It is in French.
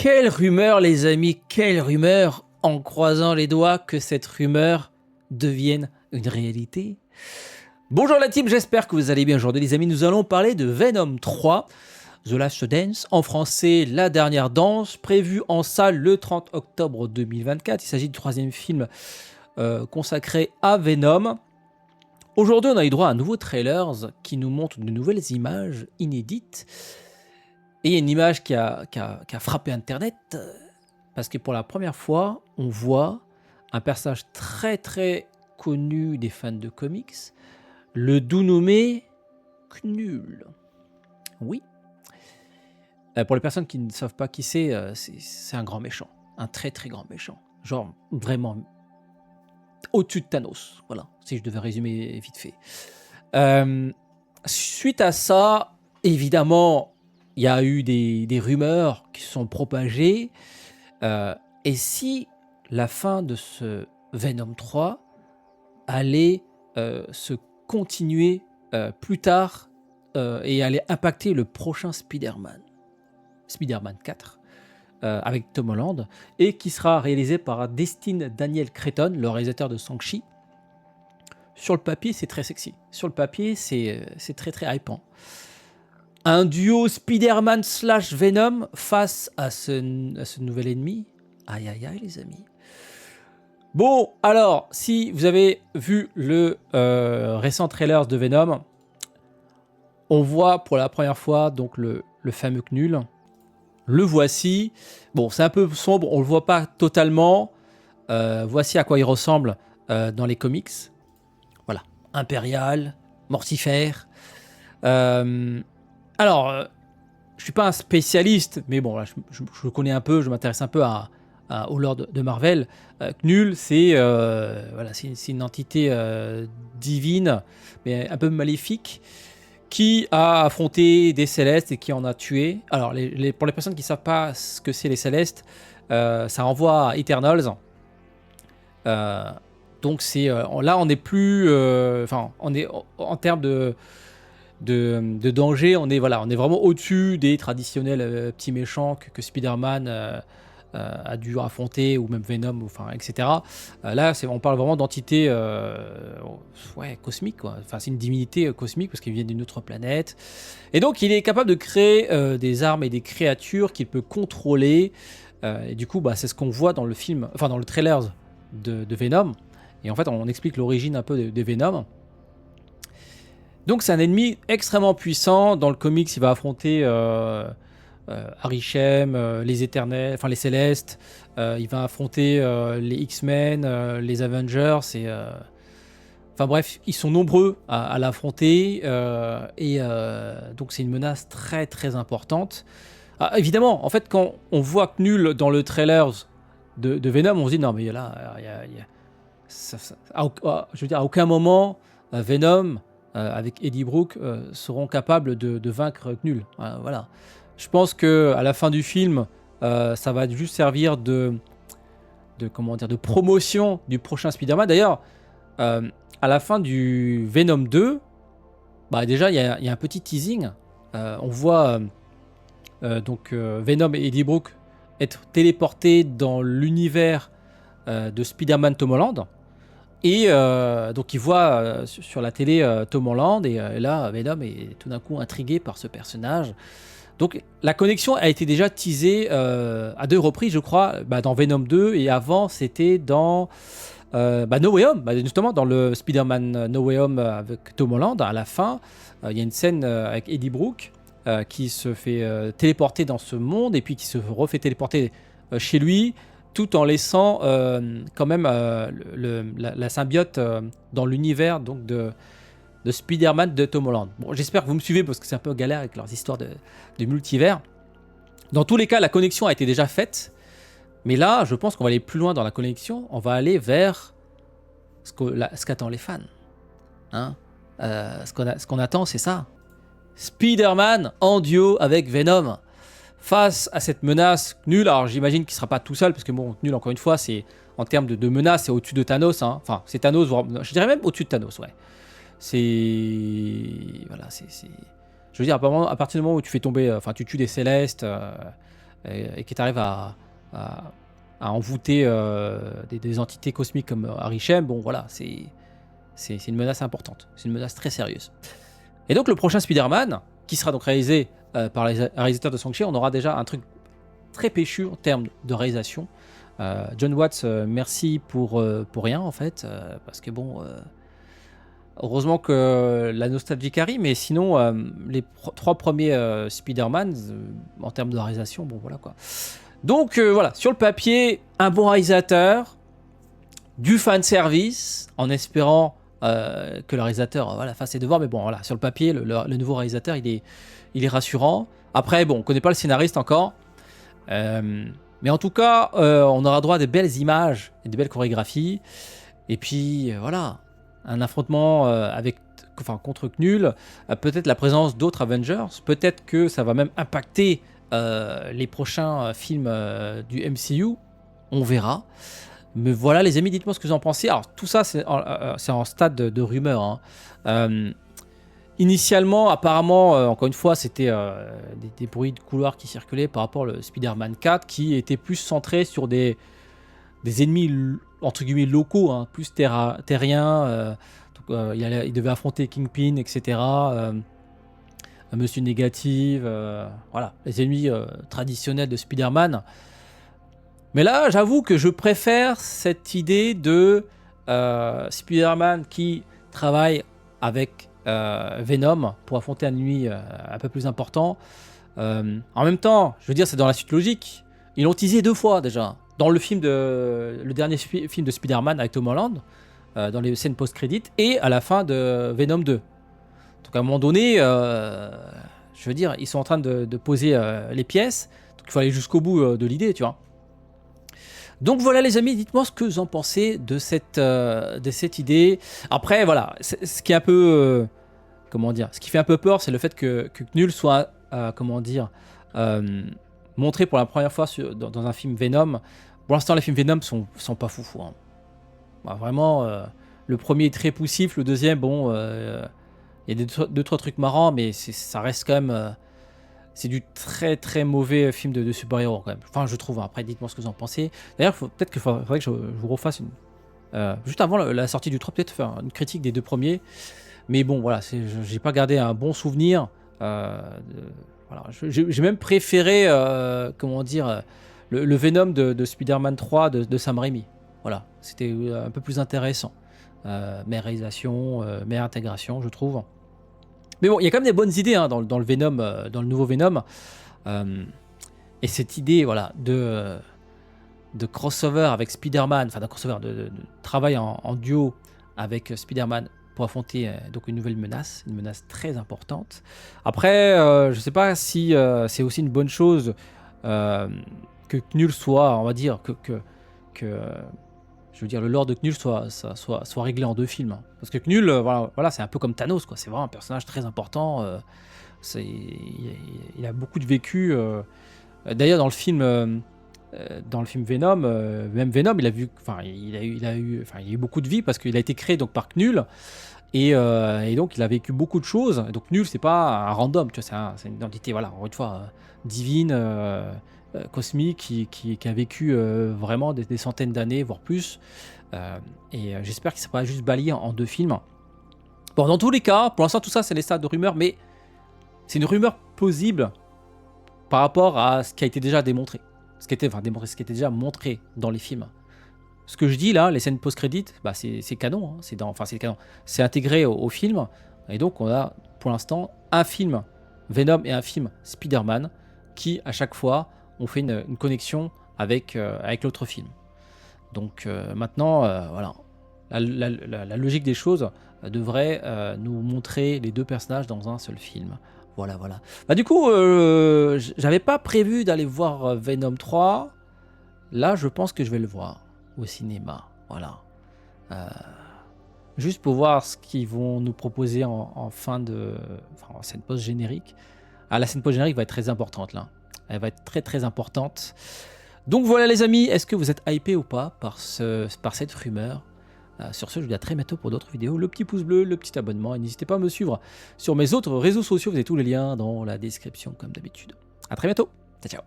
quelle rumeur les amis, quelle rumeur, en croisant les doigts que cette rumeur devienne une réalité. Bonjour la team, j'espère que vous allez bien aujourd'hui les amis, nous allons parler de Venom 3, The Last Dance, en français La Dernière Danse, prévu en salle le 30 octobre 2024. Il s'agit du troisième film consacré à Venom. Aujourd'hui on a eu droit à un nouveau trailer qui nous montre de nouvelles images inédites. Et il y a une image qui a frappé Internet, parce que pour la première fois, on voit un personnage très très connu des fans de comics, le doux nommé Knull. Oui. Pour les personnes qui ne savent pas qui c'est un grand méchant, un très très grand méchant. Genre vraiment au-dessus de Thanos, voilà, si je devais résumer vite fait. Suite à ça, évidemment, il y a eu des rumeurs qui se sont propagées. Et si la fin de ce Venom 3 allait se continuer plus tard et allait impacter le prochain Spider-Man 4, avec Tom Holland, et qui sera réalisé par Destin Daniel Cretton, le réalisateur de Shang-Chi. Sur le papier, c'est très sexy. Sur le papier, c'est très très hypant. Un duo Spider-Man / Venom face à ce nouvel ennemi. Aïe aïe aïe les amis. Bon, alors, si vous avez vu le récent trailer de Venom, on voit pour la première fois donc le fameux Knull. Le voici. Bon, c'est un peu sombre, on le voit pas totalement. Voici à quoi il ressemble dans les comics. Voilà, impérial, mortifère. Alors, je suis pas un spécialiste, mais bon, là, je connais un peu, je m'intéresse un peu au lore de Marvel. Knull, c'est une entité divine, mais un peu maléfique, qui a affronté des Célestes et qui en a tué. Alors, pour les personnes qui ne savent pas ce que c'est les Célestes, ça renvoie à Eternals. Donc, là, on n'est plus... on est en termes de danger, on est vraiment au-dessus des traditionnels petits méchants que Spider-Man a dû affronter, ou même Venom, etc. Là, on parle vraiment d'entités cosmiques, quoi. Enfin, c'est une divinité cosmique parce qu'il vient d'une autre planète. Et donc, il est capable de créer des armes et des créatures qu'il peut contrôler. Et du coup, c'est ce qu'on voit dans le film, dans le trailer de Venom. Et en fait, on explique l'origine un peu de Venom. Donc c'est un ennemi extrêmement puissant. Dans le comics, il va affronter Arishem, les Éternels, les Célestes. Il va affronter les X-Men, les Avengers. Bref, ils sont nombreux à l'affronter. Donc c'est une menace très très importante. Évidemment, en fait, quand on voit Knull dans le trailer de Venom, on se dit non mais là, à aucun moment Venom avec Eddie Brock seront capables de vaincre Knull. Voilà. Je pense que à la fin du film, ça va juste servir de promotion du prochain Spider-Man. D'ailleurs, à la fin du Venom 2, déjà il y a un petit teasing. On voit Venom et Eddie Brock être téléportés dans l'univers de Spider-Man Tom Holland. Et donc il voit sur la télé Tom Holland, et là Venom est tout d'un coup intrigué par ce personnage. Donc la connexion a été déjà teasée à 2 reprises, je crois, dans Venom 2, et avant c'était dans No Way Home, justement dans le Spider-Man No Way Home avec Tom Holland. À la fin, il y a une scène avec Eddie Brock qui se fait téléporter dans ce monde, et puis qui se refait téléporter chez lui, tout en laissant quand même la symbiote dans l'univers donc de Spider-Man de Tom Holland. Bon, j'espère que vous me suivez parce que c'est un peu galère avec leurs histoires de multivers. Dans tous les cas, la connexion a été déjà faite, mais là, je pense qu'on va aller plus loin dans la connexion. On va aller vers ce qu'attendent les fans. Ce qu'on attend, c'est ça. Spider-Man en duo avec Venom. Face à cette menace, Knull, alors j'imagine qu'il ne sera pas tout seul, parce que Knull, encore une fois, c'est en termes de menace, c'est au-dessus de Thanos. Enfin, c'est Thanos, je dirais même au-dessus de Thanos, ouais. Je veux dire, à partir du moment où tu fais tomber, tu tues des Célestes, et qui arrive à, à envoûter des entités cosmiques comme Arishem, bon voilà, c'est une menace importante, c'est une menace très sérieuse. Et donc le prochain Spider-Man, qui sera donc réalisé par les réalisateurs de Shang-Chi, on aura déjà un truc très péchu en termes de réalisation. John Watts, merci pour rien en fait, parce que bon, heureusement que la nostalgie carry, mais sinon les 3 premiers Spider-Man, en termes de réalisation, bon voilà quoi. Donc voilà, sur le papier, un bon réalisateur, du fan service, en espérant que le réalisateur voilà, fasse ses devoirs, mais bon voilà, sur le papier, le nouveau réalisateur il est rassurant. Après bon, on connaît pas le scénariste encore. Mais en tout cas, on aura droit à des belles images et des belles chorégraphies. Et puis voilà, un affrontement contre Knull, peut-être la présence d'autres Avengers, peut-être que ça va même impacter les prochains films du MCU. On verra. Mais voilà les amis, dites-moi ce que vous en pensez. Alors tout ça c'est en stade de rumeur. Hein. Initialement, apparemment, encore une fois, c'était des bruits de couloir qui circulaient par rapport au Spider-Man 4 qui était plus centré sur des ennemis entre guillemets locaux, hein, plus terriens. Il devait affronter Kingpin, etc. Monsieur Négative, voilà, les ennemis traditionnels de Spider-Man. Mais là, j'avoue que je préfère cette idée de Spider-Man qui travaille avec Venom pour affronter un ennemi un peu plus important. En même temps, je veux dire, c'est dans la suite logique. Ils l'ont teasé 2 fois déjà. Dans le dernier film de Spider-Man avec Tom Holland, dans les scènes post-crédit, et à la fin de Venom 2. Donc à un moment donné, je veux dire, ils sont en train de poser les pièces. Donc il faut aller jusqu'au bout de l'idée, tu vois. Donc voilà les amis, dites-moi ce que vous en pensez de cette idée. Après voilà, ce qui est un peu, ce qui fait un peu peur, c'est le fait que Knull soit, montré pour la première fois dans un film Venom. Pour l'instant, les films Venom sont pas foufou. Hein. Bah, vraiment, le premier est très poussif, le deuxième, bon, il y a 2-3 trucs marrants, mais ça reste quand même... c'est du très très mauvais film de super-héros quand même. Enfin, je trouve. Hein. Après, dites-moi ce que vous en pensez. D'ailleurs, peut-être qu'il faudrait que je vous refasse juste avant la sortie du 3, peut-être faire une critique des 2 premiers. Mais bon, voilà, j'ai pas gardé un bon souvenir. Voilà, j'ai même préféré, le Venom de Spider-Man 3 de Sam Raimi. Voilà, c'était un peu plus intéressant. Meilleure réalisation, meilleure intégration, je trouve. Mais bon, il y a quand même des bonnes idées hein, dans le Venom, dans le nouveau Venom. Et cette idée, voilà, de crossover avec Spider-Man, enfin d'un crossover, de travail en duo avec Spider-Man pour affronter donc une nouvelle menace, une menace très importante. Après, je ne sais pas si c'est aussi une bonne chose que Knull soit, on va dire, je veux dire, le lore de Knull soit réglé en 2 films. Hein. Parce que Knull, voilà, c'est un peu comme Thanos, quoi. C'est vraiment un personnage très important. Il a beaucoup de vécu. D'ailleurs, dans le film Venom, même Venom, il a eu beaucoup de vie parce qu'il a été créé donc par Knull. Et donc, il a vécu beaucoup de choses. Donc, Knull, c'est pas un random, tu vois, c'est une entité, voilà, encore une fois, divine, cosmique, qui a vécu vraiment des centaines d'années, voire plus. Et j'espère qu'il ne sera pas juste balayé en 2 films. Bon, dans tous les cas, pour l'instant, tout ça, c'est les stades de rumeurs, mais c'est une rumeur plausible par rapport à ce qui a été déjà démontré. Ce qui était déjà montré dans les films. Ce que je dis là, les scènes post-crédit, bah c'est canon. Hein, c'est canon. C'est intégré au film. Et donc, on a pour l'instant un film Venom et un film Spider-Man qui, à chaque fois, ont fait une connexion avec l'autre film. Donc maintenant, voilà. La logique des choses devrait nous montrer les 2 personnages dans un seul film. Voilà. Bah, du coup, j'avais pas prévu d'aller voir Venom 3. Là, je pense que je vais le voir au cinéma. Voilà. Juste pour voir ce qu'ils vont nous proposer en scène post-générique. Ah, la scène post-générique va être très importante là. Elle va être très très importante. Donc voilà les amis, est-ce que vous êtes hypés ou pas par cette rumeur? Sur ce, je vous dis à très bientôt pour d'autres vidéos. Le petit pouce bleu, le petit abonnement. Et n'hésitez pas à me suivre sur mes autres réseaux sociaux. Vous avez tous les liens dans la description comme d'habitude. À très bientôt. Ciao, ciao.